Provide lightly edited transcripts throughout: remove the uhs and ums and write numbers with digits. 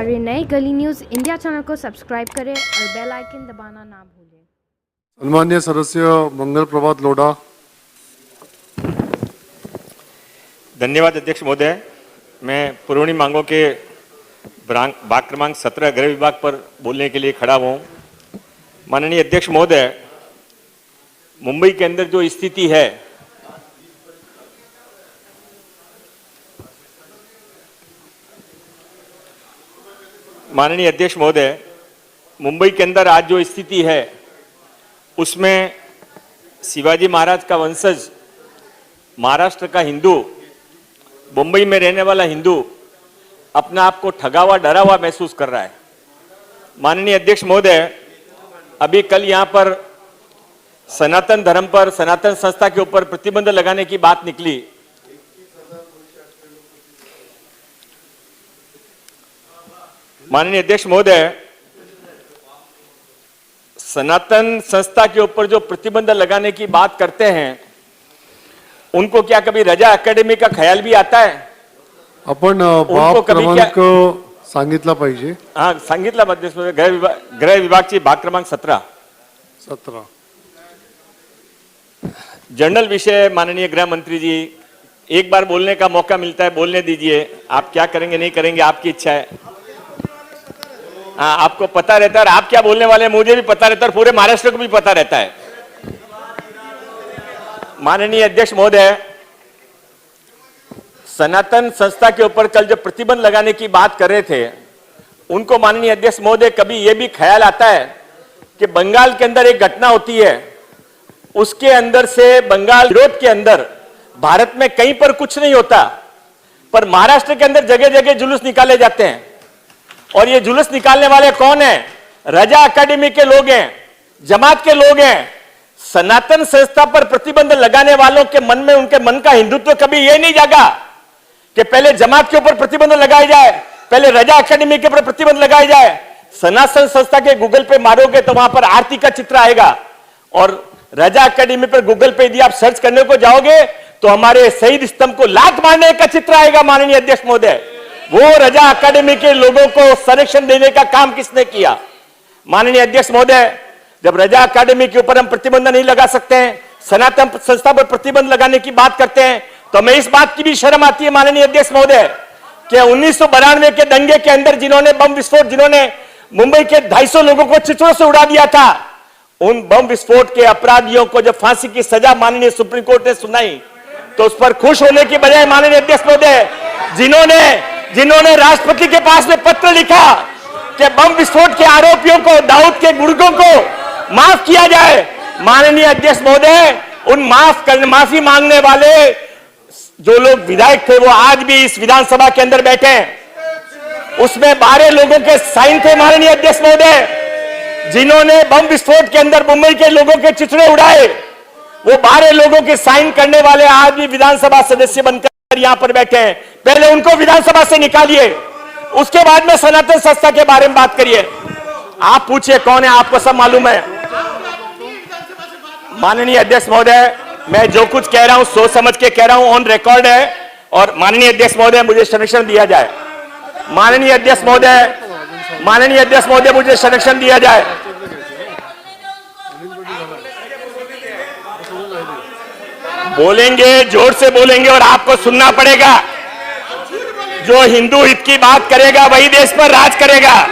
हमारे नए गली न्यूज़ इंडिया चैनल को सब्सक्राइब करें और बेल आइकन दबाना ना भूलें। सन्मान्य सदस्य मंगल प्रभात लोढ़ा। धन्यवाद अध्यक्ष महोदय। मैं पुरवणी मांगों के भाग क्रमांक 17 गृह विभाग पर बोलने के लिए खड़ा हूँ। माननीय अध्यक्ष महोदय, मुंबई के अंदर जो स्थिति है, माननीय अध्यक्ष महोदय, मुंबई के अंदर आज जो स्थिति है उसमें शिवाजी महाराज का वंशज, महाराष्ट्र का हिंदू, मुंबई में रहने वाला हिंदू अपने आप को ठगा हुआ, डरा हुआ महसूस कर रहा है। माननीय अध्यक्ष महोदय, अभी कल यहाँ पर सनातन धर्म पर, सनातन संस्था के ऊपर प्रतिबंध लगाने की बात निकली। माननीय अध्यक्ष महोदय, सनातन संस्था के ऊपर जो प्रतिबंध लगाने की बात करते हैं, उनको क्या कभी रजा अकेडमी का ख्याल भी आता है? आपण बाब क्रमांक सांगितला पाहिजे। हाँ, सांगितला अध्यक्ष महोदय। गृह विभागची भाग क्रमांक 17 जनरल विषय। माननीय गृह मंत्री जी, एक बार बोलने का मौका मिलता है, बोलने दीजिए। आप क्या करेंगे नहीं करेंगे आपकी इच्छा है। हाँ, आपको पता रहता है, आप क्या बोलने वाले हैं मुझे भी पता रहता है और पूरे महाराष्ट्र को भी पता रहता है। माननीय अध्यक्ष महोदय, सनातन संस्था के ऊपर कल जो प्रतिबंध लगाने की बात कर रहे थे, उनको माननीय अध्यक्ष महोदय कभी यह भी ख्याल आता है कि बंगाल के अंदर एक घटना होती है, उसके अंदर से बंगाल विरोध के अंदर भारत में कहीं पर कुछ नहीं होता, पर महाराष्ट्र के अंदर जगह जगह जुलूस निकाले जाते हैं। और ये जुलूस निकालने वाले कौन है? रजा अकेडमी के लोग हैं, जमात के लोग हैं। सनातन संस्था पर प्रतिबंध लगाने वालों के मन में, उनके मन का हिंदुत्व कभी ये नहीं जागा कि पहले जमात के ऊपर प्रतिबंध लगाया जाए, पहले रजा अकेडमी के ऊपर प्रतिबंध लगाया जाए। सनातन संस्था के गूगल पे मारोगे तो वहां पर आरती का चित्र आएगा, और रजा अकेडमी पर गूगल पे यदि आप सर्च करने को जाओगे तो हमारे शहीद स्तंभ को लात मारने का चित्र आएगा। माननीय अध्यक्ष महोदय, वो रजा अकेडमी के लोगों को संरक्षण देने का काम किसने किया? माननीय अध्यक्ष महोदय, जब रजा अकेडमी के ऊपर हम प्रतिबंध नहीं लगा सकते हैं, सनातन संस्था पर प्रतिबंध लगाने की बात करते हैं, तो हमें इस बात की भी शर्म आती है माननीय अध्यक्ष महोदय कि 1992 के दंगे के अंदर जिन्होंने बम विस्फोट, जिन्होंने मुंबई के 250 लोगों को चित्रों से उड़ा दिया था, उन बम विस्फोट के अपराधियों को जब फांसी की सजा माननीय सुप्रीम कोर्ट ने सुनाई, तो उस पर खुश होने की बजाय माननीय अध्यक्ष महोदय, जिन्होंने राष्ट्रपति के पास में पत्र लिखा कि बम विस्फोट के आरोपियों को, दाऊद के गुर्गों को माफ किया जाए, माननीय अध्यक्ष महोदय, उन माफी मांगने वाले जो लोग विधायक थे वो आज भी इस विधानसभा के अंदर बैठे हैं। उसमें 12 लोगों के साइन थे माननीय अध्यक्ष महोदय, जिन्होंने बम विस्फोट के अंदर मुंबई के लोगों के चित्रे उड़ाए। वो 12 लोगों के साइन करने वाले आज भी विधानसभा सदस्य बनकर यहां पर बैठे हैं। पहले उनको विधानसभा से निकालिए, उसके बाद में सनातन संस्था के बारे में बात करिए। आप पूछिए कौन है, आपको सब मालूम है। माननीय अध्यक्ष महोदय, मैं जो कुछ कह रहा हूं सोच समझ के कह रहा हूं, ऑन रिकॉर्ड है। और माननीय अध्यक्ष महोदय, मुझे संरक्षण दिया जाए। माननीय अध्यक्ष महोदय, मुझे संरक्षण दिया जाए। बोलेंगे, जोर से बोलेंगे और आपको सुनना पड़ेगा। जो हिंदू हित की बात करेगा वही देश पर राज करेगा।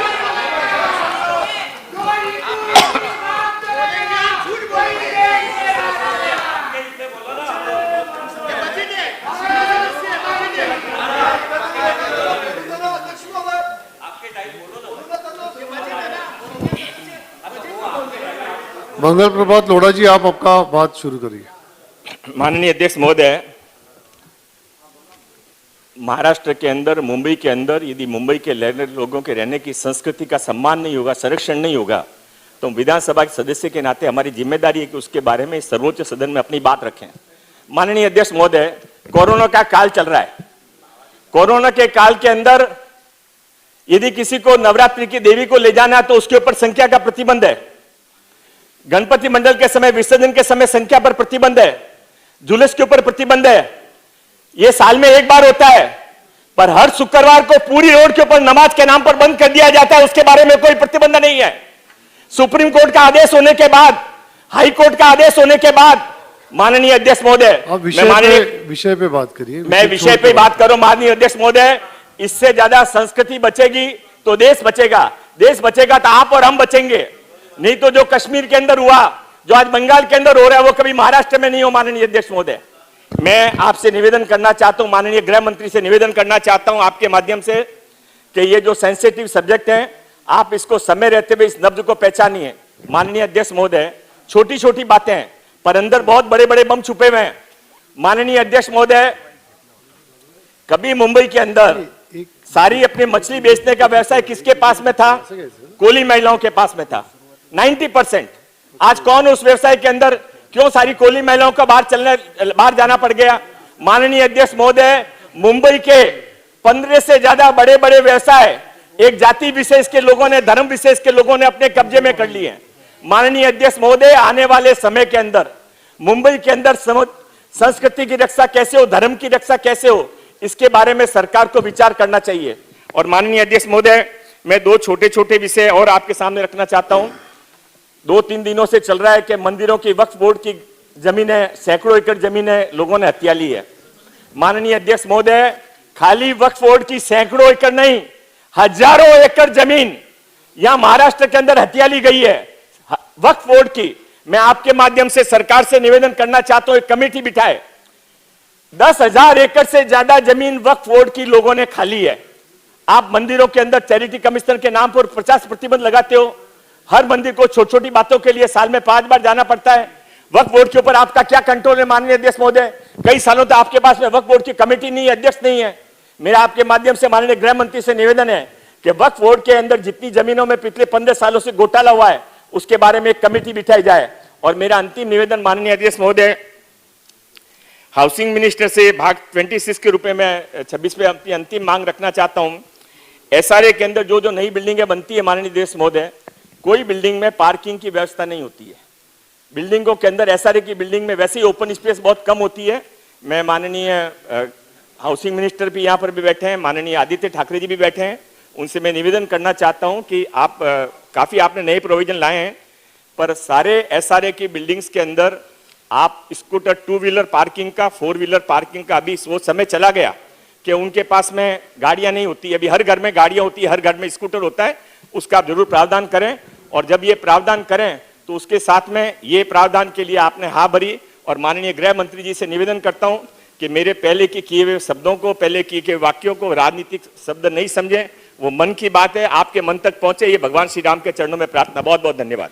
मंगल प्रभात लोढ़ा जी, आप आपका बात शुरू करिए। माननीय अध्यक्ष महोदय, महाराष्ट्र के अंदर, मुंबई के अंदर यदि मुंबई के लोगों के रहने की संस्कृति का सम्मान नहीं होगा, संरक्षण नहीं होगा, तो विधानसभा के सदस्य के नाते हमारी जिम्मेदारी है कि उसके बारे में सर्वोच्च सदन में अपनी बात रखें। माननीय अध्यक्ष महोदय, कोरोना का काल चल रहा है। कोरोना के काल के अंदर यदि किसी को नवरात्रि की देवी को ले जाना है तो उसके ऊपर संख्या का प्रतिबंध है। गणपति मंडल के समय, विसर्जन के समय संख्या पर प्रतिबंध है। जुलूस के ऊपर प्रतिबंध है। यह साल में एक बार होता है, पर हर शुक्रवार को पूरी रोड के ऊपर नमाज के नाम पर बंद कर दिया जाता है, उसके बारे में कोई प्रतिबंध नहीं है। सुप्रीम कोर्ट का आदेश होने के बाद, हाई कोर्ट का आदेश होने के बाद, माननीय अध्यक्ष महोदय, आप विषय पे बात करिए। मैं विषय पे बात करूं माननीय अध्यक्ष महोदय। इससे ज्यादा संस्कृति बचेगी तो देश बचेगा, देश बचेगा तो आप और हम बचेंगे। नहीं तो जो कश्मीर के अंदर हुआ, जो आज बंगाल के अंदर हो रहा है, वो कभी महाराष्ट्र में नहीं हो। माननीय अध्यक्ष महोदय, मैं आपसे निवेदन करना चाहता हूं, माननीय गृह मंत्री से निवेदन करना चाहता हूं आपके माध्यम से कि ये जो सेंसिटिव सब्जेक्ट है, आप इसको समय रहते हुए इस नब्ज को पहचानिए। माननीय अध्यक्ष महोदय, छोटी छोटी बातें हैं पर अंदर बहुत बड़े बड़े बम छुपे हुए हैं। माननीय अध्यक्ष महोदय, कभी मुंबई के अंदर सारी अपनी मछली बेचने का व्यवसाय किसके पास में था? कोली महिलाओं के पास में था, 90%। आज कौन उस व्यवसाय के अंदर, क्यों सारी कोली महिलाओं को बाहर जाना पड़ गया? माननीय अध्यक्ष महोदय, मुंबई के 15 से ज्यादा बड़े बड़े व्यवसाय एक जाति विशेष के लोगों ने, धर्म विशेष के लोगों ने अपने कब्जे में कर लिए हैं। माननीय अध्यक्ष महोदय, आने वाले समय के अंदर मुंबई के अंदर संस्कृति की रक्षा कैसे हो, धर्म की रक्षा कैसे हो, इसके बारे में सरकार को विचार करना चाहिए। और माननीय अध्यक्ष महोदय, मैं दो छोटे छोटे विषय और आपके सामने रखना चाहता हूं। 2-3 दिनों से चल रहा है कि मंदिरों की वक्फ बोर्ड की जमीनें, सैकड़ों एकड़ जमीनें लोगों ने हत्या ली है। माननीय अध्यक्ष महोदय, खाली वक्फ बोर्ड की सैकड़ों एकड़ नहीं, हजारों एकड़ जमीन यहां महाराष्ट्र के अंदर हत्या ली गई है वक्फ बोर्ड की। मैं आपके माध्यम से सरकार से निवेदन करना चाहता हूं, एक कमेटी बिठाए। 10,000 एकड़ से ज्यादा जमीन वक्फ बोर्ड की लोगों ने खाली है। आप मंदिरों के अंदर चैरिटी कमिश्नर के नाम पर 50 प्रतिबंध लगाते हो। हर मंदिर को छोटी छोटी बातों के लिए साल में 5 बार जाना पड़ता है। वक्फ बोर्ड के ऊपर आपका क्या कंट्रोल है? माननीय अध्यक्ष महोदय, कई सालों तक आपके पास में वक्फ बोर्ड की कमेटी नहीं है, अध्यक्ष नहीं है। मेरा आपके माध्यम से माननीय गृह मंत्री से निवेदन है कि वक्फ बोर्ड के अंदर जितनी जमीनों में पिछले 15 सालों से घोटाला हुआ है, उसके बारे में एक कमेटी बिठाई जाए। और मेरा अंतिम निवेदन माननीय अध्यक्ष महोदय, हाउसिंग मिनिस्टर से भाग 26 के रूप में 26 पे अपनी अंतिम मांग रखना चाहता हूं। एसआरए के अंदर जो जो नई बिल्डिंगें बनती है माननीय अध्यक्ष महोदय, कोई बिल्डिंग में पार्किंग की व्यवस्था नहीं होती है। बिल्डिंगों के अंदर, एसआरए की बिल्डिंग में वैसे ही ओपन स्पेस बहुत कम होती है। मैं माननीय हाउसिंग मिनिस्टर भी यहाँ पर भी बैठे हैं, माननीय आदित्य ठाकरे जी भी बैठे हैं, उनसे मैं निवेदन करना चाहता हूँ कि आप काफी आपने नए प्रोविजन लाए हैं, पर सारे एसआरए की बिल्डिंग्स के अंदर आप स्कूटर 2 व्हीलर पार्किंग का, 4 व्हीलर पार्किंग का अभी वो समय चला गया कि उनके पास में गाड़ियां नहीं होती। अभी हर घर में गाड़ियां होती है, हर घर में स्कूटर होता है। उसका आप जरूर प्रावधान करें, और जब ये प्रावधान करें तो उसके साथ में ये प्रावधान के लिए आपने हाँ भरी। और माननीय गृह मंत्री जी से निवेदन करता हूं कि मेरे पहले के किए हुए शब्दों को, पहले किए गए वाक्यों को राजनीतिक शब्द नहीं समझें। वो मन की बात है, आपके मन तक पहुंचे, ये भगवान श्री राम के चरणों में प्रार्थना। बहुत बहुत धन्यवाद।